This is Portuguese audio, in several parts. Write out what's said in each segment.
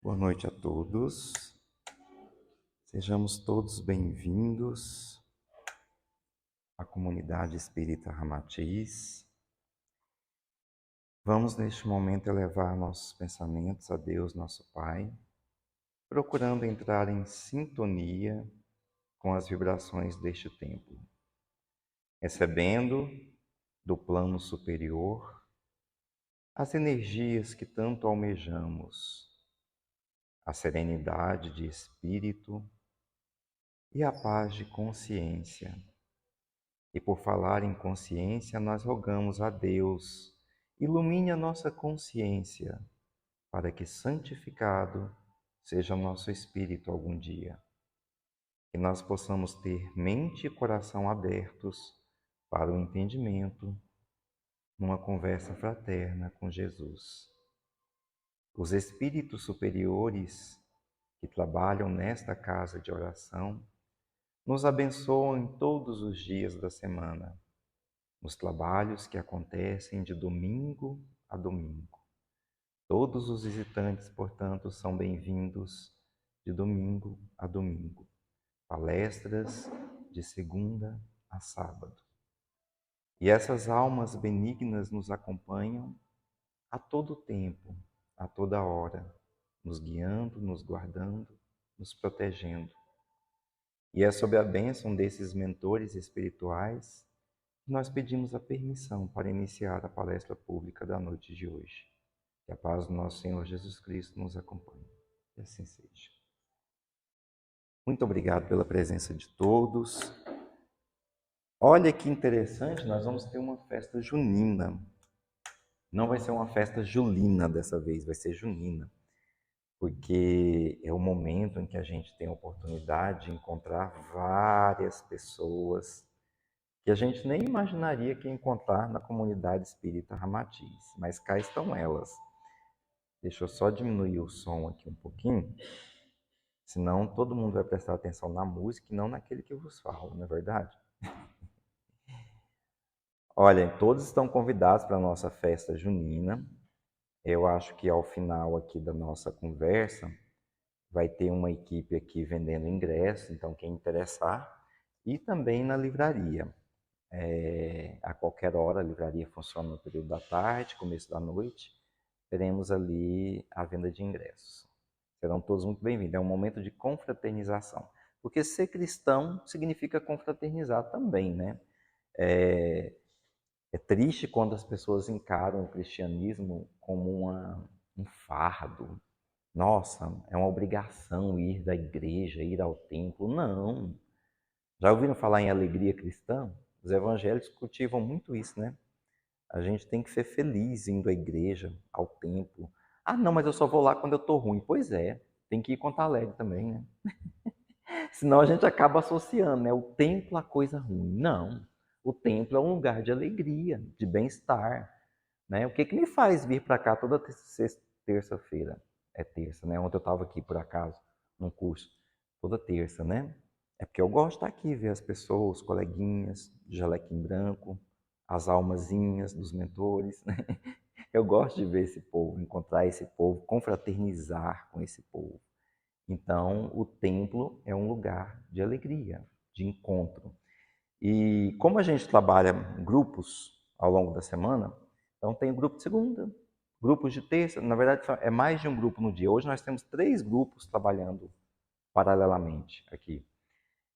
Boa noite a todos. Sejamos todos bem-vindos à comunidade espírita Ramatiz. Vamos neste momento elevar nossos pensamentos a Deus, nosso Pai, procurando entrar em sintonia com as vibrações deste templo, recebendo do plano superior as energias que tanto almejamos, a serenidade de espírito e a paz de consciência. E por falar em consciência, nós rogamos a Deus, ilumine a nossa consciência, para que santificado seja nosso espírito algum dia. Que nós possamos ter mente e coração abertos para o entendimento, numa conversa fraterna com Jesus. Os espíritos superiores que trabalham nesta casa de oração nos abençoam em todos os dias da semana, nos trabalhos que acontecem de domingo a domingo. Todos os visitantes, portanto, são bem-vindos de domingo a domingo. Palestras de segunda a sábado. E essas almas benignas nos acompanham a todo tempo, a toda hora, nos guiando, nos guardando, nos protegendo. E é sob a bênção desses mentores espirituais que nós pedimos a permissão para iniciar a palestra pública da noite de hoje. Que a paz do nosso Senhor Jesus Cristo nos acompanhe. Que assim seja. Muito obrigado pela presença de todos. Olha que interessante, nós vamos ter uma festa junina. Não vai ser uma festa julina dessa vez, vai ser junina. Porque é o momento em que a gente tem a oportunidade de encontrar várias pessoas que a gente nem imaginaria que ia encontrar na comunidade espírita Ramatiz, mas cá estão elas. Deixa eu só diminuir o som aqui um pouquinho, senão todo mundo vai prestar atenção na música e não naquele que vos falo, não é verdade? Olha, todos estão convidados para a nossa festa junina. Eu acho que ao final aqui da nossa conversa vai ter uma equipe aqui vendendo ingresso, então quem interessar, e também na livraria. A qualquer hora a livraria funciona no período da tarde, começo da noite, teremos ali a venda de ingressos. Serão todos muito bem-vindos. É um momento de confraternização. Porque ser cristão significa confraternizar também, né? É triste quando as pessoas encaram o cristianismo como um fardo. Nossa, é uma obrigação ir da igreja, ir ao templo. Não. Já ouviram falar em alegria cristã? Os evangélicos cultivam muito isso, né? A gente tem que ser feliz indo à igreja, ao templo. Ah, não, mas eu só vou lá quando eu estou ruim. Pois é, tem que ir quando tá alegre também, né? Senão a gente acaba associando, né? O templo a coisa ruim. Não. O templo é um lugar de alegria, de bem-estar. Né? O que me faz vir para cá toda terça-feira? É terça, né? Ontem eu estava aqui, por acaso, num curso. Toda terça, né? É porque eu gosto de estar aqui, ver as pessoas, os coleguinhas, de jalequinho branco, as almazinhas dos mentores, né? Eu gosto de ver esse povo, encontrar esse povo, confraternizar com esse povo. Então, o templo é um lugar de alegria, de encontro. E como a gente trabalha em grupos ao longo da semana, então tem grupo de segunda, grupos de terça, na verdade é mais de um grupo no dia. Hoje nós temos 3 grupos trabalhando paralelamente aqui.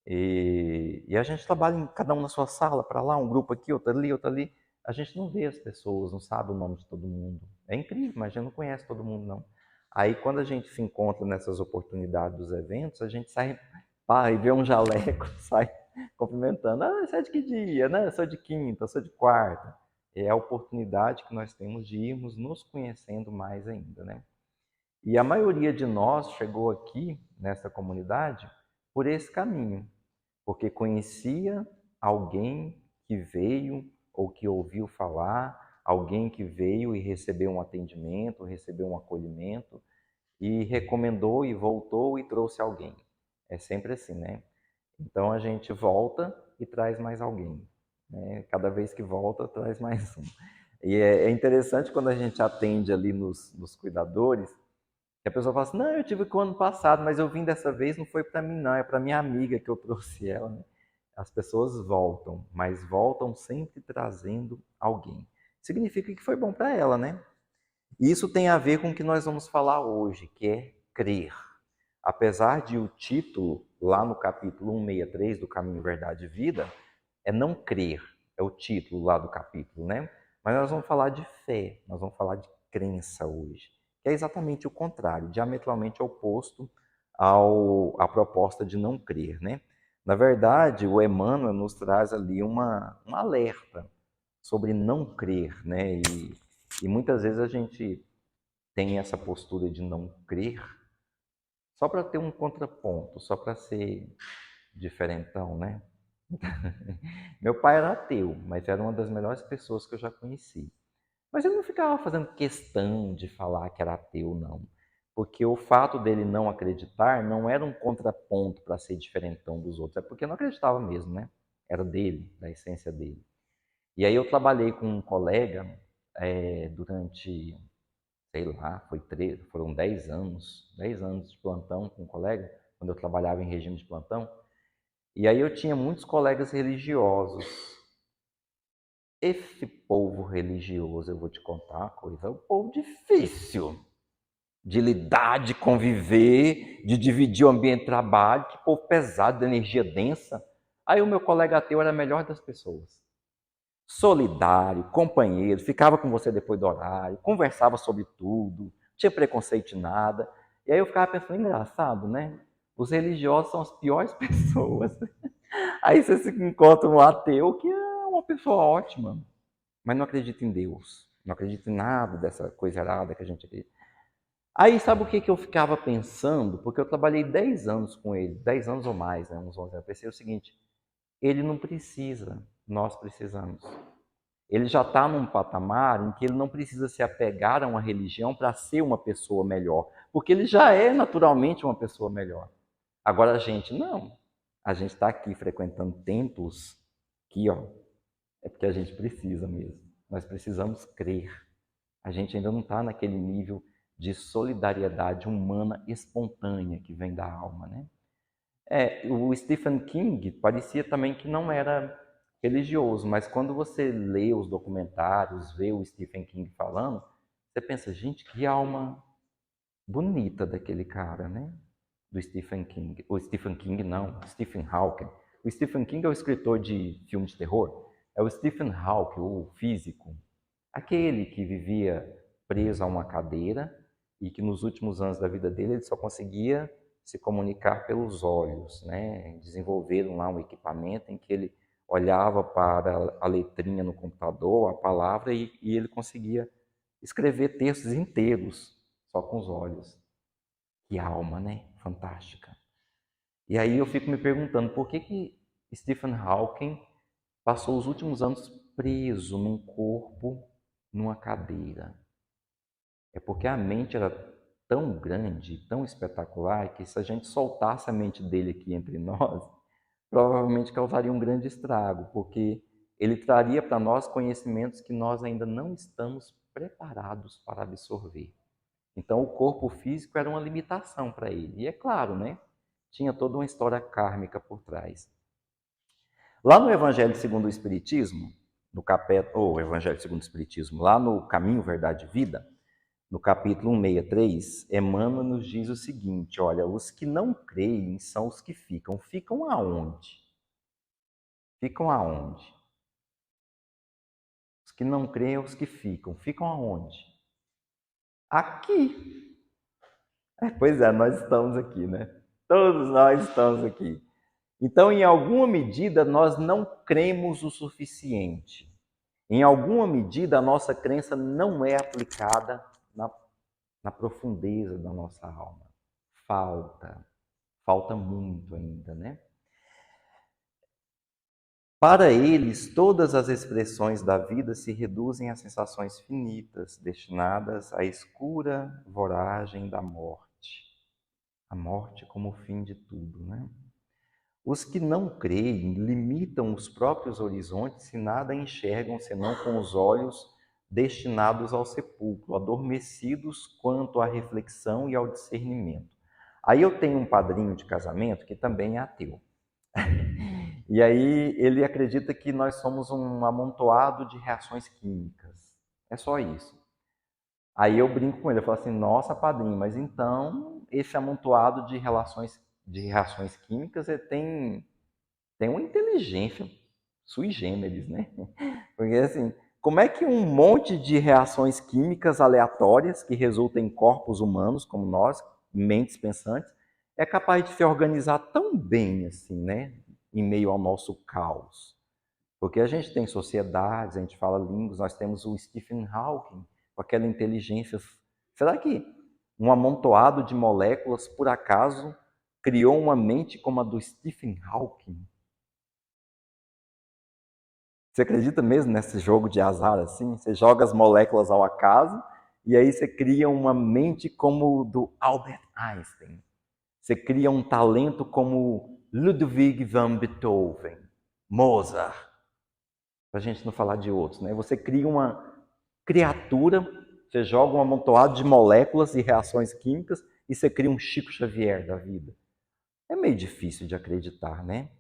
E a gente trabalha em cada um na sua sala, para lá, um grupo aqui, outro ali, outro ali. A gente não vê as pessoas, não sabe o nome de todo mundo. É incrível, mas a gente não conhece todo mundo, não. Aí, quando a gente se encontra nessas oportunidades dos eventos, a gente sai, pá, e vê um jaleco, sai cumprimentando. Ah, você é de que dia? Né? Eu sou de quinta, eu sou de quarta. É a oportunidade que nós temos de irmos nos conhecendo mais ainda, né? E a maioria de nós chegou aqui, nessa comunidade, por esse caminho, porque conhecia alguém que veio ou que ouviu falar, alguém que veio e recebeu um atendimento, recebeu um acolhimento e recomendou e voltou e trouxe alguém. É sempre assim, né? Então a gente volta e traz mais alguém, né? Cada vez que volta, traz mais um. E é interessante quando a gente atende ali nos cuidadores, E a pessoa fala assim, não, eu tive com o ano passado, mas eu vim dessa vez, não foi para mim não, é para minha amiga que eu trouxe ela, né? As pessoas voltam, mas voltam sempre trazendo alguém. Significa que foi bom para ela, né? E isso tem a ver com o que nós vamos falar hoje, que é crer. Apesar de o título, lá no capítulo 163 do Caminho, Verdade e Vida, é não crer, é o título lá do capítulo, né? Mas nós vamos falar de fé, nós vamos falar de crença hoje, que é exatamente o contrário, diametralmente oposto à proposta de não crer, né? Na verdade, o Emmanuel nos traz ali um alerta sobre não crer, né? E muitas vezes a gente tem essa postura de não crer só para ter um contraponto, só para ser diferentão, né? Meu pai era ateu, mas era uma das melhores pessoas que eu já conheci. Mas ele não ficava fazendo questão de falar que era ateu, não. Porque o fato dele não acreditar não era um contraponto para ser diferentão dos outros, é porque não acreditava mesmo, né? Era dele, da essência dele. E aí eu trabalhei com um colega durante, sei lá, foram 10 anos de plantão com um colega, quando eu trabalhava em regime de plantão. E aí eu tinha muitos colegas religiosos. Esse povo religioso, eu vou te contar uma coisa, é um povo difícil de lidar, de conviver, de dividir o ambiente de trabalho, que povo pesado, de energia densa. Aí o meu colega ateu era a melhor das pessoas. Solidário, companheiro, ficava com você depois do horário, conversava sobre tudo, não tinha preconceito de nada. E aí eu ficava pensando, engraçado, né? Os religiosos são as piores pessoas. Aí você se encontra um ateu que é uma pessoa ótima, mas não acredita em Deus, não acredita em nada dessa coisa errada que a gente acredita. Aí sabe o que eu ficava pensando? Porque eu trabalhei 10 anos com ele, 10 anos ou mais, né, uns 11 anos. Eu pensei o seguinte, ele não precisa, nós precisamos. Ele já está num patamar em que ele não precisa se apegar a uma religião para ser uma pessoa melhor, porque ele já é naturalmente uma pessoa melhor. Agora a gente não. A gente está aqui frequentando templos que, ó, é porque a gente precisa mesmo. Nós precisamos crer. A gente ainda não está naquele nível de solidariedade humana espontânea que vem da alma, né? O Stephen King parecia também que não era religioso, mas quando você lê os documentários, vê o Stephen King falando, você pensa, gente, que alma bonita daquele cara, né? Do Stephen King. O Stephen King não, Stephen Hawking. O Stephen King é o escritor de filmes de terror. É o Stephen Hawking, o físico. Aquele que vivia preso a uma cadeira e que nos últimos anos da vida dele ele só conseguia se comunicar pelos olhos, né? Desenvolveram lá um equipamento em que ele olhava para a letrinha no computador, a palavra, e ele conseguia escrever textos inteiros só com os olhos. Que alma, né? Fantástica. E aí eu fico me perguntando por que Stephen Hawking passou os últimos anos preso num corpo, numa cadeira. É porque a mente era tão grande, tão espetacular, que se a gente soltasse a mente dele aqui entre nós, provavelmente causaria um grande estrago, porque ele traria para nós conhecimentos que nós ainda não estamos preparados para absorver. Então, o corpo físico era uma limitação para ele. E é claro, né? Tinha toda uma história kármica por trás. Lá no Evangelho segundo o Espiritismo, ou Evangelho segundo o Espiritismo, lá no Caminho, Verdade e Vida, no capítulo 163, Emmanuel nos diz o seguinte: olha, os que não creem são os que ficam. Ficam aonde? Ficam aonde? Os que não creem são os que ficam. Ficam aonde? Aqui. Pois é, nós estamos aqui, né? Todos nós estamos aqui. Então, em alguma medida, nós não cremos o suficiente. Em alguma medida, a nossa crença não é aplicada na profundeza da nossa alma. Falta muito ainda, né? Para eles, todas as expressões da vida se reduzem a sensações finitas, destinadas à escura voragem da morte. A morte como o fim de tudo, né? Os que não creem limitam os próprios horizontes e nada enxergam senão com os olhos destinados ao sepulcro, adormecidos quanto à reflexão e ao discernimento. Aí eu tenho um padrinho de casamento que também é ateu. E aí ele acredita que nós somos um amontoado de reações químicas. É só isso. Aí eu brinco com ele, eu falo assim, nossa padrinho, mas então esse amontoado de reações químicas tem uma inteligência sui generis, né? Porque assim, como é que um monte de reações químicas aleatórias que resultam em corpos humanos como nós, mentes pensantes, é capaz de se organizar tão bem assim, né? Em meio ao nosso caos. Porque a gente tem sociedades, a gente fala línguas, nós temos o Stephen Hawking com aquela inteligência. Será que um amontoado de moléculas, por acaso, criou uma mente como a do Stephen Hawking? Você acredita mesmo nesse jogo de azar assim? Você joga as moléculas ao acaso e aí você cria uma mente como o do Albert Einstein. Você cria um talento como Ludwig van Beethoven, Mozart, para a gente não falar de outros, né? Você cria uma criatura, você joga um amontoado de moléculas e reações químicas e você cria um Chico Xavier da vida. É meio difícil de acreditar, né?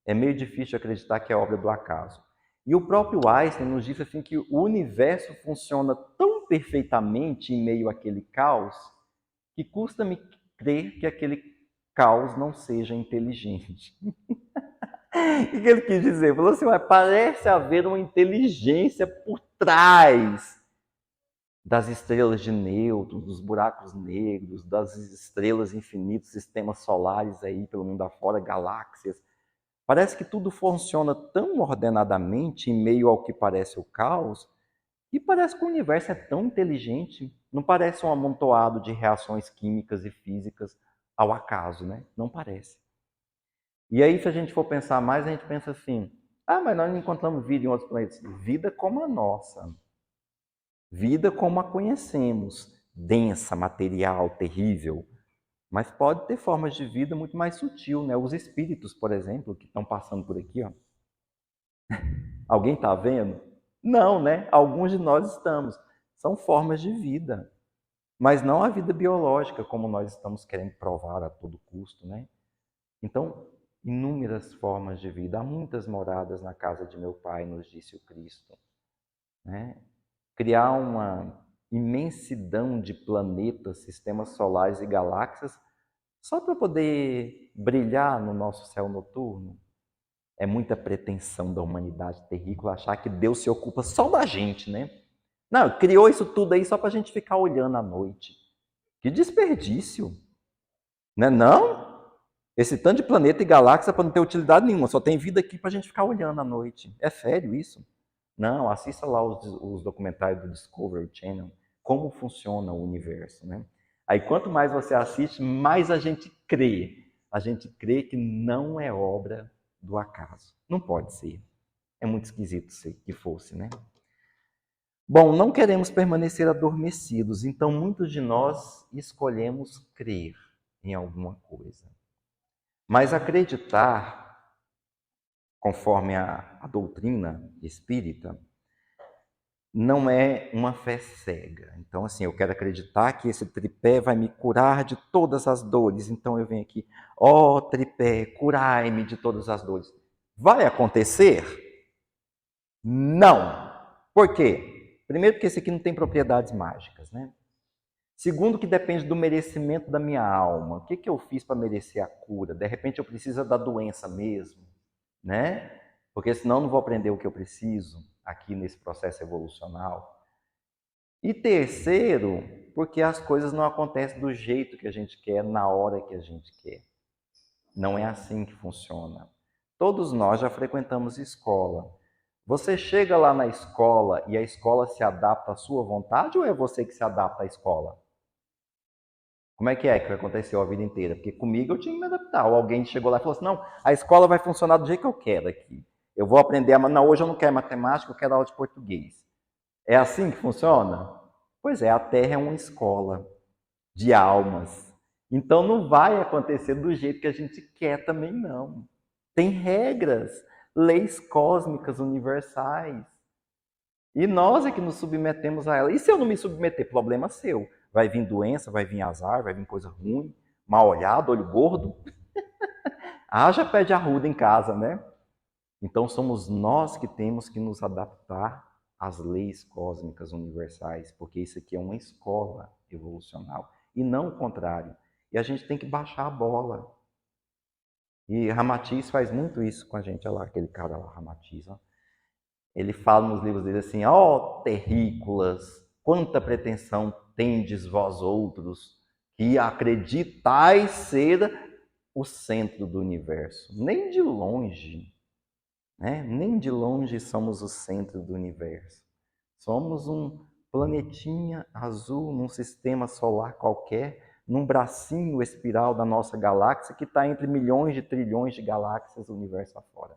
É meio difícil de acreditar que é obra do acaso. E o próprio Einstein nos diz assim que o universo funciona tão perfeitamente em meio àquele caos que custa-me crer que aquele caos não seja inteligente. O que ele quis dizer? Ele falou assim, parece haver uma inteligência por trás das estrelas de nêutrons, dos buracos negros, das estrelas infinitas, sistemas solares aí pelo mundo afora, galáxias. Parece que tudo funciona tão ordenadamente em meio ao que parece o caos, e parece que o universo é tão inteligente, não parece um amontoado de reações químicas e físicas ao acaso, né? Não parece. E aí, se a gente for pensar mais, a gente pensa assim, mas nós não encontramos vida em outros planetas. Vida como a nossa. Vida como a conhecemos. Densa, material, terrível. Mas pode ter formas de vida muito mais sutil, né? Os espíritos, por exemplo, que estão passando por aqui, ó. Alguém está vendo? Não, né? Alguns de nós estamos. São formas de vida. Mas não a vida biológica, como nós estamos querendo provar a todo custo, né? Então, inúmeras formas de vida. Há muitas moradas na casa de meu pai, nos disse o Cristo. Né? Criar uma imensidão de planetas, sistemas solares e galáxias só para poder brilhar no nosso céu noturno. É muita pretensão da humanidade terrícola achar que Deus se ocupa só da gente, né? Não, criou isso tudo aí só para a gente ficar olhando à noite. Que desperdício! Não é não? Esse tanto de planeta e galáxia para não ter utilidade nenhuma, só tem vida aqui para a gente ficar olhando à noite. É sério isso? Não, assista lá os documentários do Discovery Channel, como funciona o universo, né? Aí quanto mais você assiste, mais a gente crê. A gente crê que não é obra do acaso. Não pode ser. É muito esquisito que fosse, né? Bom, não queremos permanecer adormecidos, então muitos de nós escolhemos crer em alguma coisa. Mas acreditar, conforme a doutrina espírita, não é uma fé cega. Então, assim, eu quero acreditar que esse tripé vai me curar de todas as dores. Então, eu venho aqui, ó tripé, curai-me de todas as dores. Vai acontecer? Não. Por quê? Primeiro, porque esse aqui não tem propriedades mágicas, né? Segundo, que depende do merecimento da minha alma. O que eu fiz para merecer a cura? De repente, eu preciso da doença mesmo, né? Porque senão eu não vou aprender o que eu preciso aqui nesse processo evolucional. E terceiro, porque as coisas não acontecem do jeito que a gente quer, na hora que a gente quer. Não é assim que funciona. Todos nós já frequentamos escola. Você chega lá na escola e a escola se adapta à sua vontade ou é você que se adapta à escola? Como é que aconteceu a vida inteira? Porque comigo eu tinha que me adaptar. Ou alguém chegou lá e falou assim, não, a escola vai funcionar do jeito que eu quero aqui. Eu vou aprender, não, hoje eu não quero matemática, eu quero aula de português. É assim que funciona? Pois é, a Terra é uma escola de almas. Então não vai acontecer do jeito que a gente quer também, não. Tem regras, leis cósmicas universais. E nós é que nos submetemos a ela. E se eu não me submeter? Problema seu. Vai vir doença, vai vir azar, vai vir coisa ruim, mal olhado, olho gordo. Haja pé de arruda em casa, né? Então somos nós que temos que nos adaptar às leis cósmicas universais, porque isso aqui é uma escola evolucional e não o contrário. E a gente tem que baixar a bola. E Ramatiz faz muito isso com a gente, olha lá, aquele cara lá, Ramatiz. Ó. Ele fala nos livros dele assim: ó terrícolas, quanta pretensão tendes vós outros, que acreditais ser o centro do universo. Nem de longe, né? Nem de longe somos o centro do universo. Somos um planetinha azul num sistema solar qualquer, num bracinho espiral da nossa galáxia que está entre milhões de trilhões de galáxias do universo afora.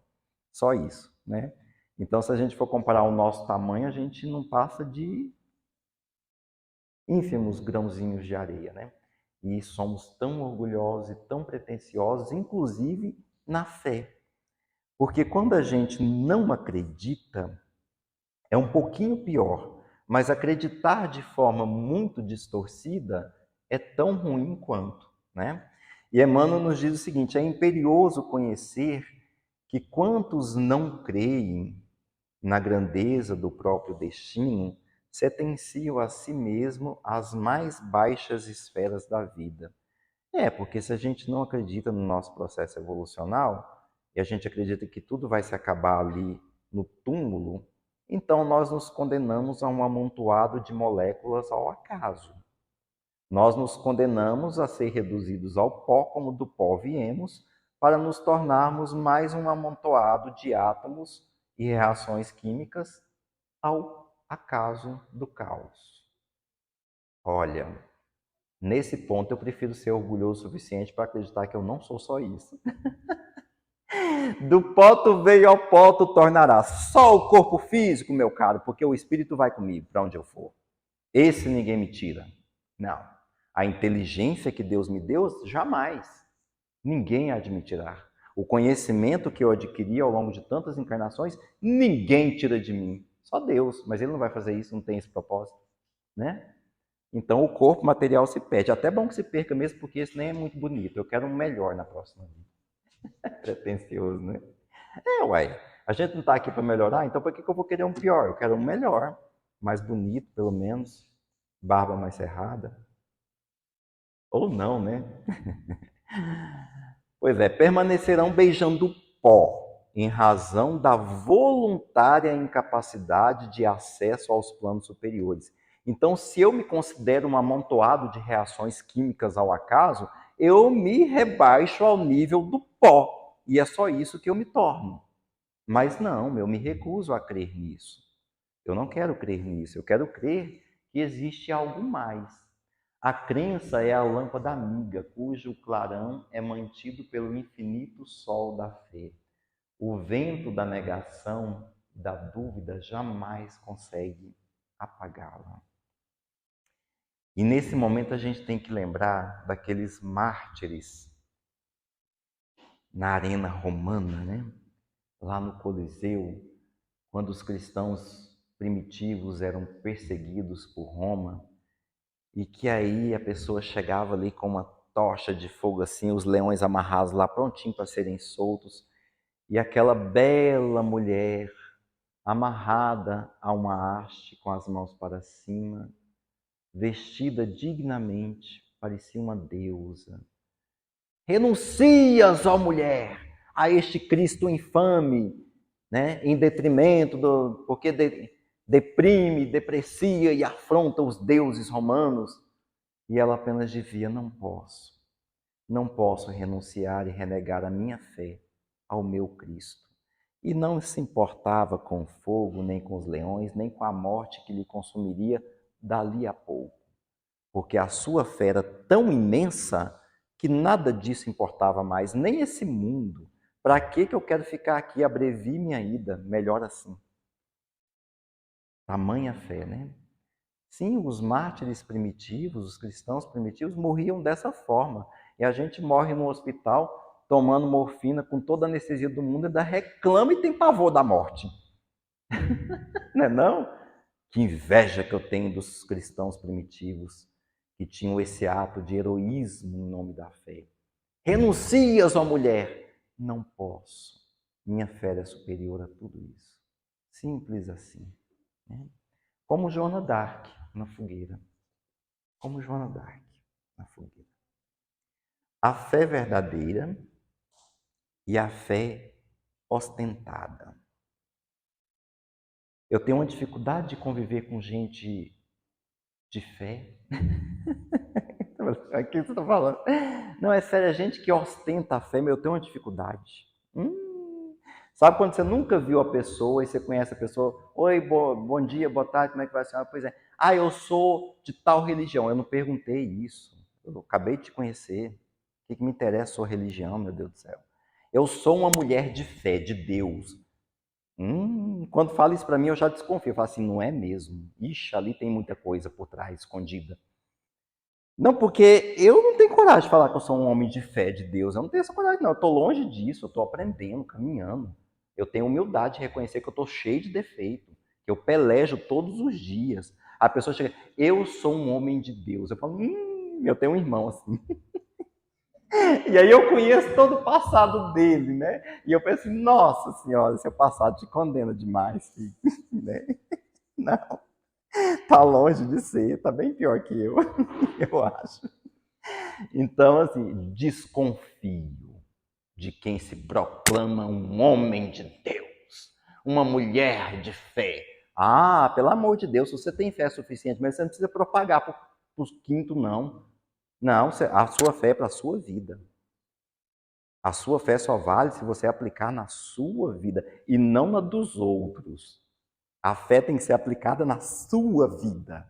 Só isso, né? Então, se a gente for comparar o nosso tamanho, a gente não passa de ínfimos grãozinhos de areia, né? E somos tão orgulhosos e tão pretensiosos, inclusive na fé. Porque quando a gente não acredita, é um pouquinho pior. Mas acreditar de forma muito distorcida é tão ruim quanto, né? E Emmanuel nos diz o seguinte: é imperioso conhecer que quantos não creem na grandeza do próprio destino, sentenciam a si mesmo às mais baixas esferas da vida. Porque se a gente não acredita no nosso processo evolucional, e a gente acredita que tudo vai se acabar ali no túmulo, então nós nos condenamos a um amontoado de moléculas ao acaso. Nós nos condenamos a ser reduzidos ao pó, como do pó viemos, para nos tornarmos mais um amontoado de átomos e reações químicas ao acaso do caos. Olha, nesse ponto eu prefiro ser orgulhoso o suficiente para acreditar que eu não sou só isso. Do pó tu veio ao pó tu tornarás. Só o corpo físico, meu caro, porque o espírito vai comigo para onde eu for. Esse ninguém me tira. Não. A inteligência que Deus me deu, jamais. Ninguém admitirá. O conhecimento que eu adquiri ao longo de tantas encarnações, ninguém tira de mim. Só Deus, mas Ele não vai fazer isso, não tem esse propósito, né? Então o corpo material se perde. Até bom que se perca mesmo, porque isso nem é muito bonito. Eu quero um melhor na próxima vida. Pretencioso, né? Uai. A gente não está aqui para melhorar, então por que eu vou querer um pior? Eu quero um melhor, mais bonito, pelo menos, barba mais cerrada. Ou não, né? Pois é, permanecerão beijando o pó, em razão da voluntária incapacidade de acesso aos planos superiores. Então, se eu me considero um amontoado de reações químicas ao acaso, eu me rebaixo ao nível do pó. E é só isso que eu me torno. Mas não, eu me recuso a crer nisso. Eu não quero crer nisso. Eu quero crer que existe algo mais. A crença é a lâmpada amiga, cujo clarão é mantido pelo infinito sol da fé. O vento da negação, da dúvida, jamais consegue apagá-la. E nesse momento a gente tem que lembrar daqueles mártires na arena romana, né? Lá no Coliseu, quando os cristãos primitivos eram perseguidos por Roma, e que aí a pessoa chegava ali com uma tocha de fogo assim, os leões amarrados lá prontinho para serem soltos, e aquela bela mulher amarrada a uma haste com as mãos para cima, vestida dignamente, parecia uma deusa. Renuncias, ó mulher, a este Cristo infame, né? Em detrimento do... porque deprime, deprecia e afronta os deuses romanos. E ela apenas dizia: não posso renunciar e renegar a minha fé ao meu Cristo. E não se importava com o fogo, nem com os leões, nem com a morte que lhe consumiria dali a pouco. Porque a sua fé era tão imensa que nada disso importava mais, nem esse mundo. Para que eu quero ficar aqui? Abrevi minha ida, melhor assim. Tamanha fé, né? Sim, os mártires primitivos, os cristãos primitivos, morriam dessa forma. E a gente morre no hospital tomando morfina com toda a anestesia do mundo e ainda reclama e tem pavor da morte. Não é não? Que inveja que eu tenho dos cristãos primitivos que tinham esse ato de heroísmo em nome da fé. Renuncias, ó mulher. Não posso. Minha fé é superior a tudo isso. Simples assim. Né? Como Joana d'Arc na fogueira. Como Joana d'Arc na fogueira. A fé verdadeira e a fé ostentada. Eu tenho uma dificuldade de conviver com gente de fé. O que você está falando? Não, é sério, a gente que ostenta a fé, mas eu tenho uma dificuldade. Sabe quando você nunca viu a pessoa e você conhece a pessoa? Oi, bom dia, boa tarde, como é que vai a senhora? Pois é. Ah, eu sou de tal religião. Eu não perguntei isso. Eu acabei de te conhecer. O que me interessa a sua religião, meu Deus do céu? Eu sou uma mulher de fé, de Deus. Quando fala isso para mim, eu já desconfio. Eu falo assim, não é mesmo? Ixi, ali tem muita coisa por trás, escondida. Não, porque eu não tenho coragem de falar que eu sou um homem de fé, de Deus. Eu não tenho essa coragem, não. Eu estou longe disso, eu estou aprendendo, caminhando. Eu tenho humildade de reconhecer que eu estou cheio de defeito, que eu pelejo todos os dias. A pessoa chega, eu sou um homem de Deus. Eu falo, eu tenho um irmão assim. E aí eu conheço todo o passado dele, né? E eu penso assim, nossa senhora, seu passado te condena demais, filho. Né? Não, tá longe de ser, tá bem pior que eu acho. Então, assim, desconfio de quem se proclama um homem de Deus, uma mulher de fé. Ah, pelo amor de Deus, você tem fé suficiente, mas você não precisa propagar para os quintos, não. Não, a sua fé é para a sua vida. A sua fé só vale se você aplicar na sua vida e não na dos outros. A fé tem que ser aplicada na sua vida,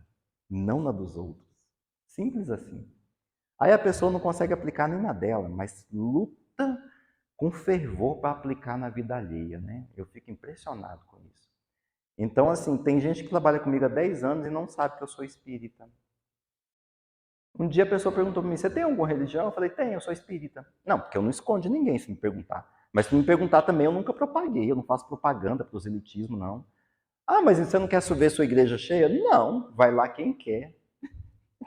não na dos outros. Simples assim. Aí a pessoa não consegue aplicar nem na dela, mas luta com fervor para aplicar na vida alheia, né? Eu fico impressionado com isso. Então, assim, tem gente que trabalha comigo há 10 anos e não sabe que eu sou espírita. Um dia a pessoa perguntou para mim, você tem alguma religião? Eu falei, tenho, eu sou espírita. Não, porque eu não escondo de ninguém se me perguntar. Mas se me perguntar também, eu nunca propaguei, eu não faço propaganda para os elitismos, não. Ah, mas você não quer ver sua igreja cheia? Não, vai lá quem quer.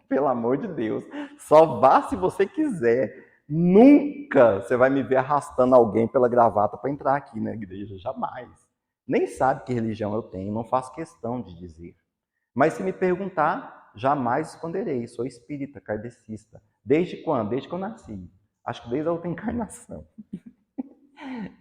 Pelo amor de Deus. Só vá se você quiser. Nunca você vai me ver arrastando alguém pela gravata para entrar aqui na igreja. Jamais. Nem sabe que religião eu tenho, não faço questão de dizer. Mas se me perguntar, jamais esconderei. Sou espírita, kardecista. Desde quando? Desde que eu nasci. Acho que desde a outra encarnação.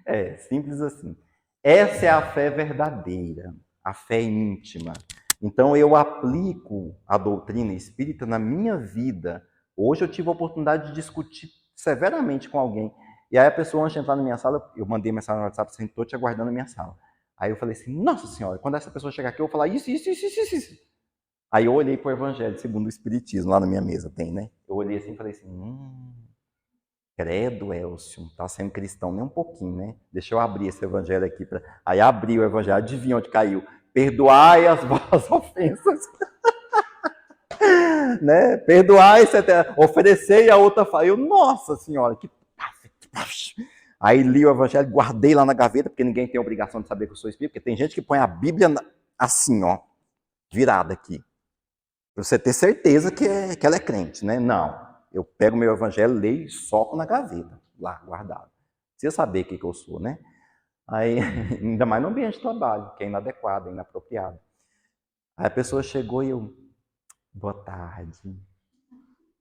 É, simples assim. Essa é a fé verdadeira, a fé íntima. Então eu aplico a doutrina espírita na minha vida. Hoje eu tive a oportunidade de discutir severamente com alguém. E aí a pessoa, antes de entrar na minha sala, eu mandei mensagem no WhatsApp, assim, estou te aguardando na minha sala. Aí eu falei assim, nossa senhora, quando essa pessoa chegar aqui, eu vou falar isso. Aí eu olhei para o Evangelho segundo o Espiritismo, lá na minha mesa tem, né? Eu olhei assim e falei assim, credo, Elcio, não está sendo cristão nem um pouquinho, né? Deixa eu abrir esse evangelho aqui. Aí abri o evangelho, adivinha onde caiu? Perdoai as vossas ofensas. Né? Perdoai, oferecei a outra face. Eu, nossa senhora, que... Aí li o evangelho, guardei lá na gaveta, porque ninguém tem obrigação de saber que eu sou espírita, porque tem gente que põe a Bíblia assim, ó, virada aqui. Para você ter certeza que ela é crente, né? Não. Eu pego meu evangelho, leio e soco na gaveta, lá, guardado. Precisa saber o que eu sou, né? Aí, ainda mais no ambiente de trabalho, que é inadequado, é inapropriado. Aí a pessoa chegou e eu, boa tarde,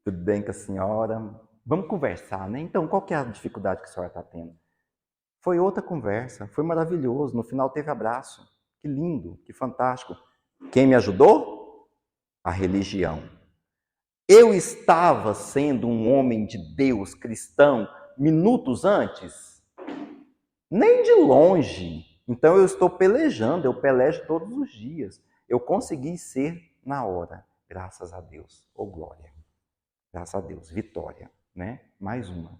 tudo bem com a senhora? Vamos conversar, né? Então, qual que é a dificuldade que a senhora está tendo? Foi outra conversa, foi maravilhoso, no final teve abraço. Que lindo, que fantástico. Quem me ajudou? A religião. Eu estava sendo um homem de Deus cristão minutos antes? Nem de longe. Então eu estou pelejando, eu pelejo todos os dias. Eu consegui ser na hora. Graças a Deus. Oh, glória. Graças a Deus. Vitória, né? Mais uma.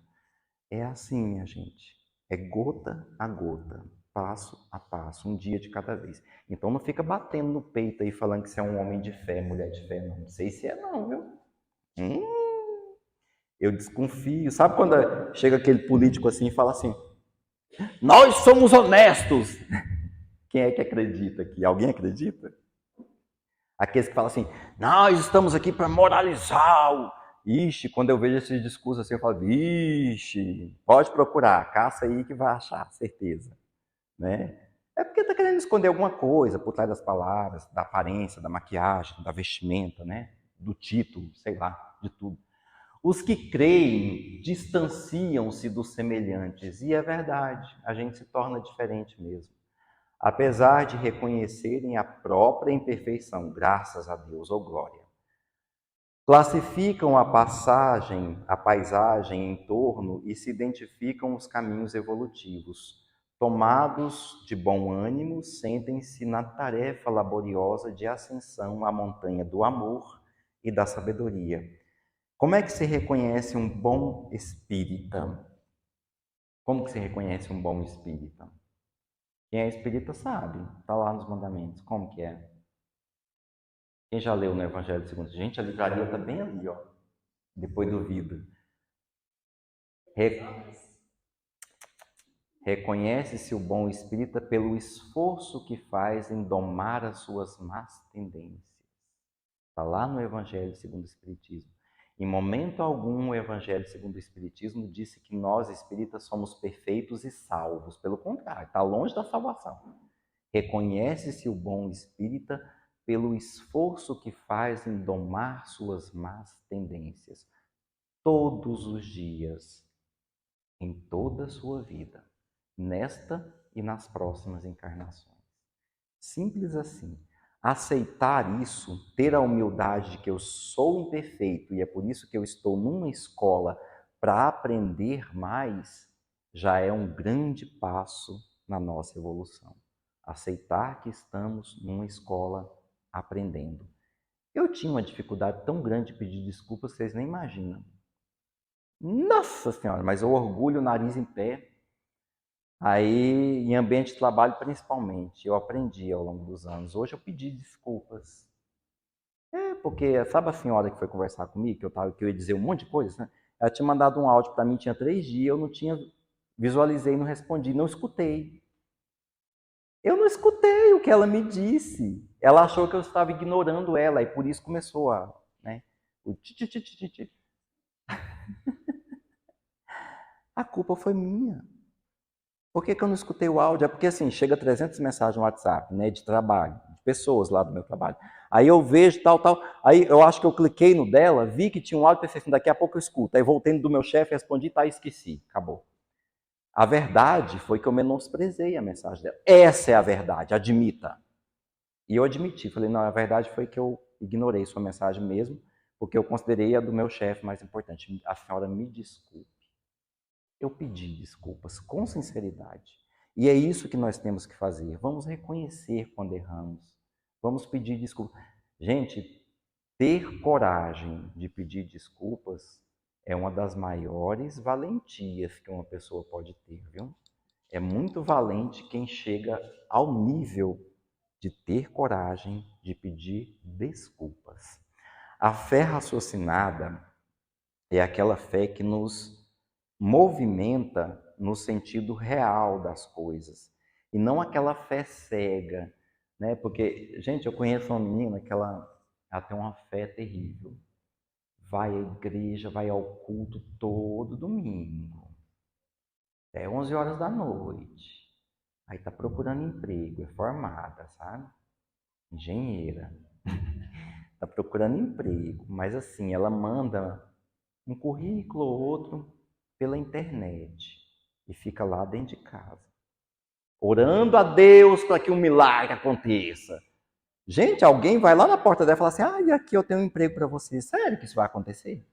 É assim, minha gente. É gota a gota, passo a passo, um dia de cada vez. Então não fica batendo no peito aí falando que você é um homem de fé, mulher de fé, não. Não sei se é não, viu? Eu desconfio. Sabe quando chega aquele político assim e fala assim, nós somos honestos. Quem é que acredita aqui? Alguém acredita? Aqueles que falam assim, nós estamos aqui para moralizar. Ixi, quando eu vejo esse discurso assim, eu falo, ixi, pode procurar, caça aí que vai achar, certeza. Né? É porque está querendo esconder alguma coisa por trás das palavras, da aparência, da maquiagem, da vestimenta, né? Do título, sei lá, de tudo. Os que creem distanciam-se dos semelhantes, e é verdade, a gente se torna diferente mesmo. Apesar de reconhecerem a própria imperfeição, graças a Deus, ou glória. Classificam a paisagem em torno e se identificam os caminhos evolutivos. Tomados de bom ânimo, sentem-se na tarefa laboriosa de ascensão à montanha do amor e da sabedoria. Como é que se reconhece um bom espírita? Como que se reconhece um bom espírita? Quem é espírita sabe, está lá nos mandamentos. Como que é? Quem já leu no Evangelho segundo? Gente, a livraria está bem ali, ó, depois do vidro. Reconhece-se o bom espírita pelo esforço que faz em domar as suas más tendências. Está lá no Evangelho segundo o Espiritismo. Em momento algum, o Evangelho segundo o Espiritismo disse que nós, espíritas, somos perfeitos e salvos. Pelo contrário, está longe da salvação. Reconhece-se o bom espírita pelo esforço que faz em domar suas más tendências. Todos os dias, em toda a sua vida, nesta e nas próximas encarnações. Simples assim. Aceitar isso, ter a humildade de que eu sou imperfeito e é por isso que eu estou numa escola para aprender mais, já é um grande passo na nossa evolução. Aceitar que estamos numa escola aprendendo. Eu tinha uma dificuldade tão grande de pedir desculpas, vocês nem imaginam. Nossa Senhora, mas eu orgulho o nariz em pé. Aí, em ambiente de trabalho principalmente, eu aprendi ao longo dos anos. Hoje eu pedi desculpas. Porque sabe a senhora que foi conversar comigo, que eu ia dizer um monte de coisas, né? Ela tinha mandado um áudio para mim, tinha 3 dias, eu não tinha, visualizei, não respondi, não escutei. Eu não escutei o que ela me disse. Ela achou que eu estava ignorando ela, e por isso começou né, o ti. A culpa foi minha. Por que eu não escutei o áudio? É porque assim, chega 300 mensagens no WhatsApp, né, de trabalho, de pessoas lá do meu trabalho. Aí eu vejo tal. Aí eu acho que eu cliquei no dela, vi que tinha um áudio, pensei assim, daqui a pouco eu escuto. Aí voltei no do meu chefe, respondi, tá, esqueci, acabou. A verdade foi que eu menosprezei a mensagem dela. Essa é a verdade, admita. E eu admiti, falei, não, a verdade foi que eu ignorei sua mensagem mesmo, porque eu considerei a do meu chefe mais importante. A senhora me desculpe. Eu pedi desculpas com sinceridade. E é isso que nós temos que fazer. Vamos reconhecer quando erramos. Vamos pedir desculpas. Gente, ter coragem de pedir desculpas é uma das maiores valentias que uma pessoa pode ter, viu? É muito valente quem chega ao nível de ter coragem de pedir desculpas. A fé raciocinada é aquela fé que nos movimenta no sentido real das coisas e não aquela fé cega, né? Porque, gente, eu conheço uma menina que ela tem uma fé terrível. Vai à igreja, vai ao culto todo domingo, até 11 horas da noite. Aí tá procurando emprego, é formada, sabe? Engenheira. Tá procurando emprego, mas assim, ela manda um currículo ou outro pela internet e fica lá dentro de casa, orando a Deus para que um milagre aconteça. Gente, alguém vai lá na porta dela e fala assim: ah, e aqui eu tenho um emprego para você. Sério que isso vai acontecer?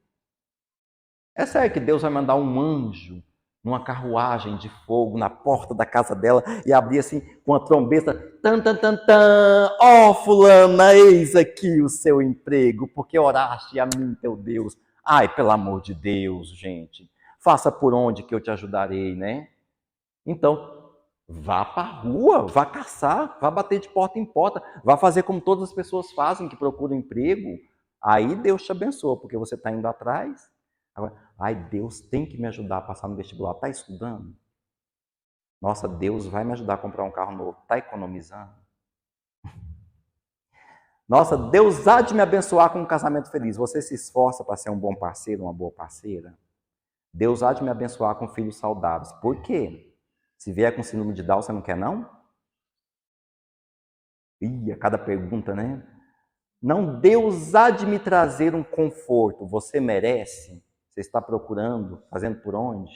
É sério que Deus vai mandar um anjo numa carruagem de fogo na porta da casa dela e abrir assim com a trombeta, tan, tan, tan, tan, ó, fulana, eis aqui o seu emprego, porque oraste a mim, teu Deus. Ai, pelo amor de Deus, gente, faça por onde que eu te ajudarei, né? Então, vá para a rua, vá caçar, vá bater de porta em porta, vá fazer como todas as pessoas fazem que procuram emprego. Aí Deus te abençoa, porque você está indo atrás. Agora, ai, Deus tem que me ajudar a passar no vestibular. Está estudando? Nossa, Deus vai me ajudar a comprar um carro novo. Está economizando? Nossa, Deus há de me abençoar com um casamento feliz. Você se esforça para ser um bom parceiro, uma boa parceira? Deus há de me abençoar com filhos saudáveis. Por quê? Se vier com síndrome de Down, você não quer não? Ih, a cada pergunta, né? Não, Deus há de me trazer um conforto. Você merece? Você está procurando? Fazendo por onde?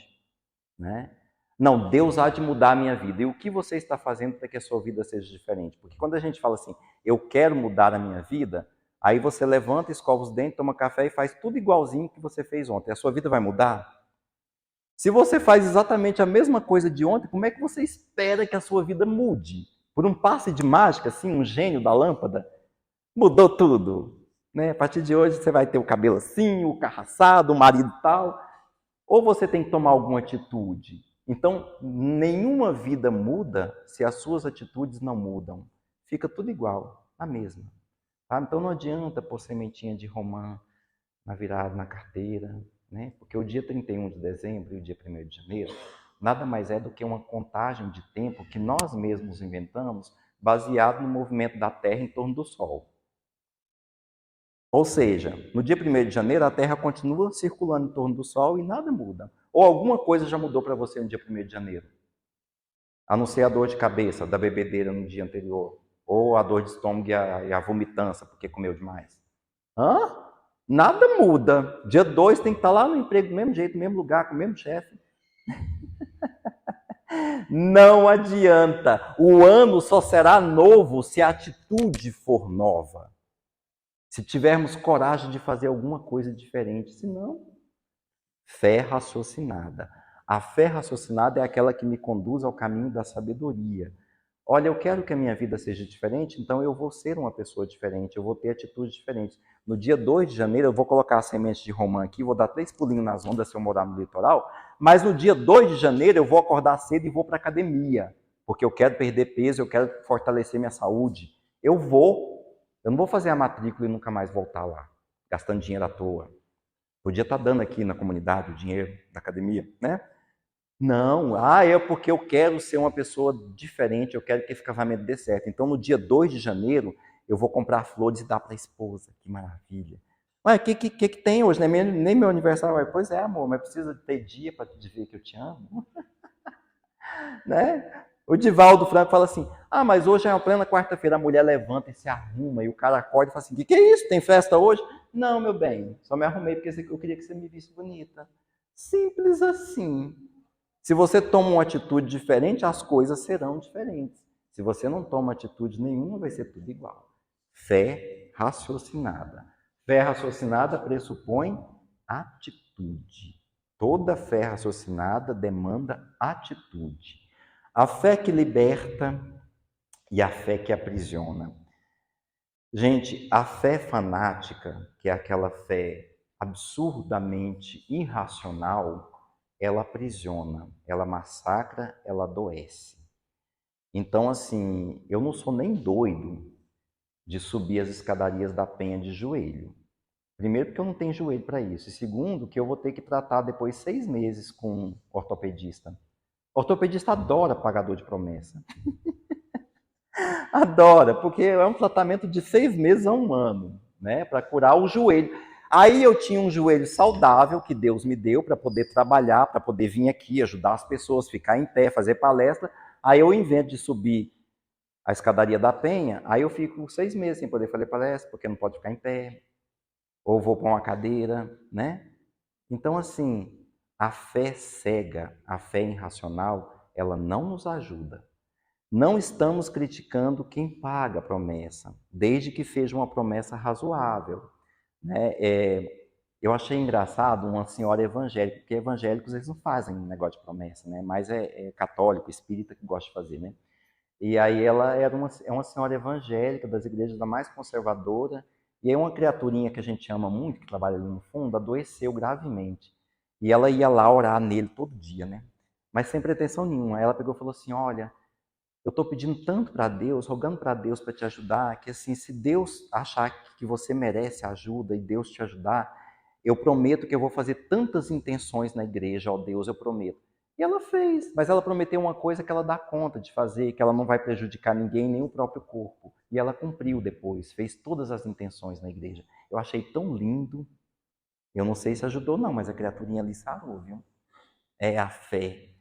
Né? Não, Deus há de mudar a minha vida. E o que você está fazendo para que a sua vida seja diferente? Porque quando a gente fala assim, eu quero mudar a minha vida, aí você levanta, escova os dentes, toma café e faz tudo igualzinho que você fez ontem. A sua vida vai mudar? Se você faz exatamente a mesma coisa de ontem, como é que você espera que a sua vida mude? Por um passe de mágica, assim, um gênio da lâmpada? Mudou tudo. Né? A partir de hoje você vai ter o cabelo assim, o carro assado, o marido tal. Ou você tem que tomar alguma atitude. Então, nenhuma vida muda se as suas atitudes não mudam. Fica tudo igual, a mesma. Tá? Então não adianta pôr sementinha de romã na virada, na carteira, né? Porque o dia 31 de dezembro e o dia 1º de janeiro nada mais é do que uma contagem de tempo que nós mesmos inventamos baseado no movimento da Terra em torno do Sol. Ou seja, no dia 1º de janeiro, a Terra continua circulando em torno do Sol e nada muda. Ou alguma coisa já mudou para você no dia 1º de janeiro? A não ser a dor de cabeça da bebedeira no dia anterior. Ou a dor de estômago e a vomitança porque comeu demais. Hã? Nada muda. Dia 2 tem que estar lá no emprego do mesmo jeito, no mesmo lugar, com o mesmo chefe. Não adianta. O ano só será novo se a atitude for nova. Se tivermos coragem de fazer alguma coisa diferente. Senão, fé raciocinada. A fé raciocinada é aquela que me conduz ao caminho da sabedoria. Olha, eu quero que a minha vida seja diferente, então eu vou ser uma pessoa diferente, eu vou ter atitudes diferentes. No dia 2 de janeiro, eu vou colocar a semente de romã aqui, vou dar 3 pulinhos nas ondas se eu morar no litoral, mas no dia 2 de janeiro eu vou acordar cedo e vou para a academia, porque eu quero perder peso, eu quero fortalecer minha saúde. Eu não vou fazer a matrícula e nunca mais voltar lá, gastando dinheiro à toa. Podia estar dando aqui na comunidade o dinheiro da academia, né? Não, é porque eu quero ser uma pessoa diferente, eu quero que esse casamento dê certo. Então, no dia 2 de janeiro, eu vou comprar flores e dar para a esposa. Que maravilha. Ué, o que tem hoje? Nem meu aniversário. Ué, pois é, amor, mas precisa ter dia para te dizer que eu te amo. Né? O Divaldo Franco fala assim, mas hoje é uma plena quarta-feira, a mulher levanta e se arruma, e o cara acorda e fala assim, que é isso? Tem festa hoje? Não, meu bem, só me arrumei porque eu queria que você me visse bonita. Simples assim. Se você toma uma atitude diferente, as coisas serão diferentes. Se você não toma atitude nenhuma, vai ser tudo igual. Fé raciocinada. Fé raciocinada pressupõe atitude. Toda fé raciocinada demanda atitude. A fé que liberta e a fé que aprisiona. Gente, a fé fanática, que é aquela fé absurdamente irracional, ela aprisiona, ela massacra, ela adoece. Então, assim, eu não sou nem doido de subir as escadarias da Penha de joelho. Primeiro, porque eu não tenho joelho para isso. E segundo, que eu vou ter que tratar depois 6 meses com um ortopedista. O ortopedista adora pagador de promessa. Adora, porque é um tratamento de 6 meses a 1 ano, né? Para curar o joelho. Aí eu tinha um joelho saudável que Deus me deu para poder trabalhar, para poder vir aqui, ajudar as pessoas, ficar em pé, fazer palestra. Aí eu invento de subir a escadaria da Penha, aí eu fico 6 meses sem poder fazer palestra, porque não pode ficar em pé, ou vou para uma cadeira, né? Então, assim, a fé cega, a fé irracional, ela não nos ajuda. Não estamos criticando quem paga a promessa, desde que seja uma promessa razoável. Né? Eu achei engraçado uma senhora evangélica, porque evangélicos eles não fazem negócio de promessa, né? Mas é católico, espírita que gosta de fazer, né? E aí ela é uma senhora evangélica das igrejas da mais conservadora, e aí uma criaturinha que a gente ama muito, que trabalha ali no fundo, adoeceu gravemente. E ela ia lá orar nele todo dia, né? Mas sem pretensão nenhuma. Aí ela pegou e falou assim, olha, eu estou pedindo tanto para Deus, rogando para Deus para te ajudar, que assim, se Deus achar que você merece ajuda e Deus te ajudar, eu prometo que eu vou fazer tantas intenções na igreja, ó Deus, eu prometo. E ela fez, mas ela prometeu uma coisa que ela dá conta de fazer, que ela não vai prejudicar ninguém, nem o próprio corpo. E ela cumpriu depois, fez todas as intenções na igreja. Eu achei tão lindo. Eu não sei se ajudou não, mas a criaturinha ali sarou, viu? É a fé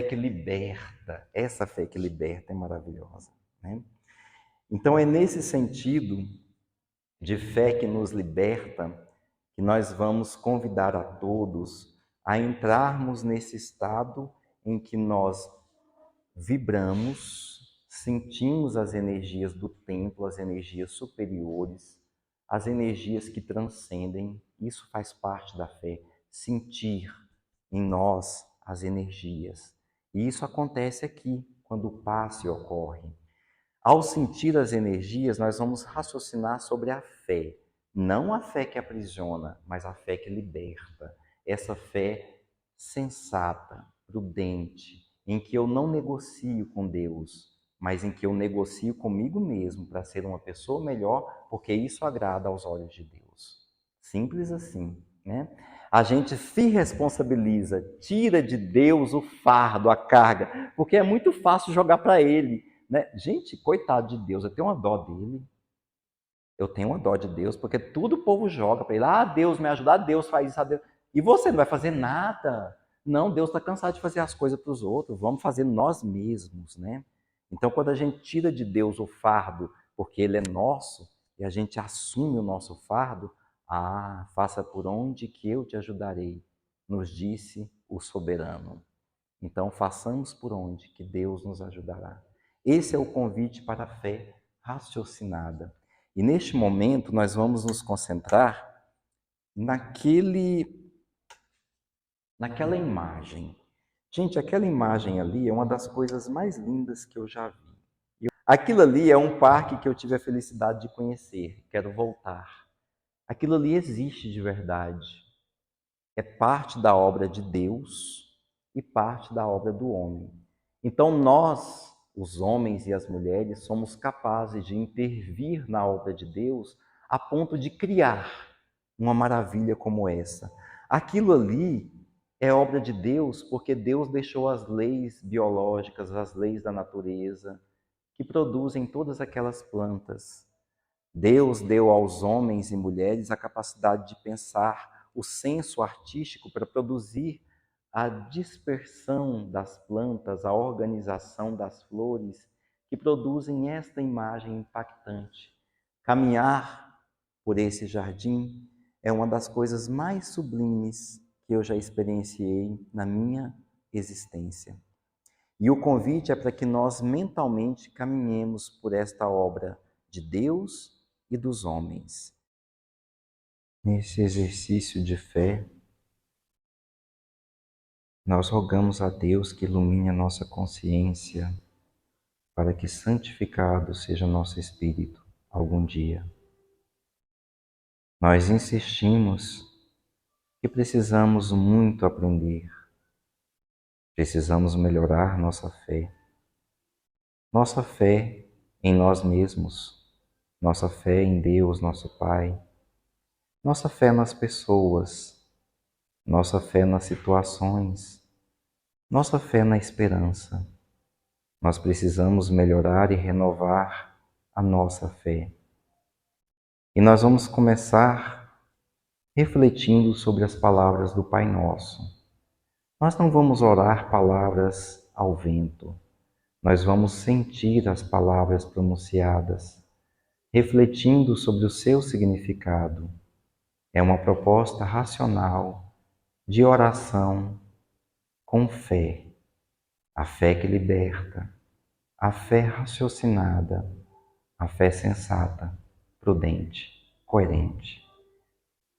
que liberta. Essa fé que liberta é maravilhosa, né? Então é nesse sentido de fé que nos liberta que nós vamos convidar a todos a entrarmos nesse estado em que nós vibramos, sentimos as energias do templo, as energias superiores, as energias que transcendem. Isso faz parte da fé, sentir em nós as energias. E isso acontece aqui, quando o passe ocorre. Ao sentir as energias, nós vamos raciocinar sobre a fé. Não a fé que aprisiona, mas a fé que liberta. Essa fé sensata, prudente, em que eu não negocio com Deus, mas em que eu negocio comigo mesmo para ser uma pessoa melhor, porque isso agrada aos olhos de Deus. Simples assim, né? A gente se responsabiliza, tira de Deus o fardo, a carga, porque é muito fácil jogar para Ele, né? Gente, coitado de Deus, eu tenho uma dó dele. Eu tenho uma dó de Deus, porque tudo o povo joga para ele. Ah, Deus me ajuda, ah, Deus faz isso, ah, Deus. E você não vai fazer nada. Não, Deus está cansado de fazer as coisas para os outros. Vamos fazer nós mesmos, né? Então, quando a gente tira de Deus o fardo, porque Ele é nosso, e a gente assume o nosso fardo, ah, faça por onde que eu te ajudarei, nos disse o soberano. Então, façamos por onde que Deus nos ajudará. Esse é o convite para a fé raciocinada. E neste momento nós vamos nos concentrar naquela imagem. Gente, aquela imagem ali é uma das coisas mais lindas que eu já vi. Aquilo ali é um parque que eu tive a felicidade de conhecer. Quero voltar. Aquilo ali existe de verdade. É parte da obra de Deus e parte da obra do homem. Então nós, os homens e as mulheres, somos capazes de intervir na obra de Deus a ponto de criar uma maravilha como essa. Aquilo ali é obra de Deus porque Deus deixou as leis biológicas, as leis da natureza, que produzem todas aquelas plantas. Deus deu aos homens e mulheres a capacidade de pensar o senso artístico para produzir a dispersão das plantas, a organização das flores, que produzem esta imagem impactante. Caminhar por esse jardim é uma das coisas mais sublimes que eu já experienciei na minha existência. E o convite é para que nós mentalmente caminhemos por esta obra de Deus e dos homens. Nesse exercício de fé, nós rogamos a Deus que ilumine a nossa consciência para que santificado seja nosso espírito algum dia. Nós insistimos que precisamos muito aprender, precisamos melhorar nossa fé em nós mesmos, nossa fé em Deus, nosso Pai, nossa fé nas pessoas, nossa fé nas situações, nossa fé na esperança. Nós precisamos melhorar e renovar a nossa fé. E nós vamos começar refletindo sobre as palavras do Pai Nosso. Nós não vamos orar palavras ao vento. Nós vamos sentir as palavras pronunciadas, refletindo sobre o seu significado. É uma proposta racional de oração com fé. A fé que liberta, a fé raciocinada, a fé sensata, prudente, coerente.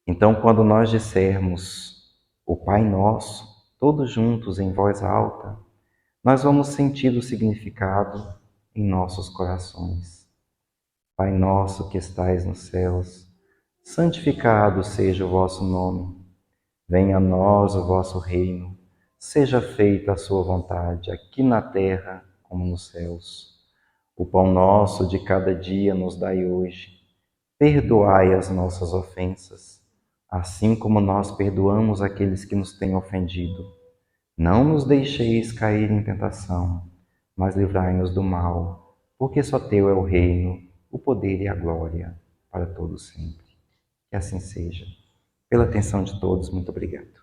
Então, quando nós dissermos o Pai Nosso, todos juntos em voz alta, nós vamos sentir o significado em nossos corações. Pai nosso que estais nos céus, santificado seja o vosso nome. Venha a nós o vosso reino. Seja feita a sua vontade, aqui na terra como nos céus. O pão nosso de cada dia nos dai hoje. Perdoai as nossas ofensas, assim como nós perdoamos aqueles que nos têm ofendido. Não nos deixeis cair em tentação, mas livrai-nos do mal, porque só teu é o reino, o poder e a glória, para todos sempre. Que assim seja. Pela atenção de todos, muito obrigado.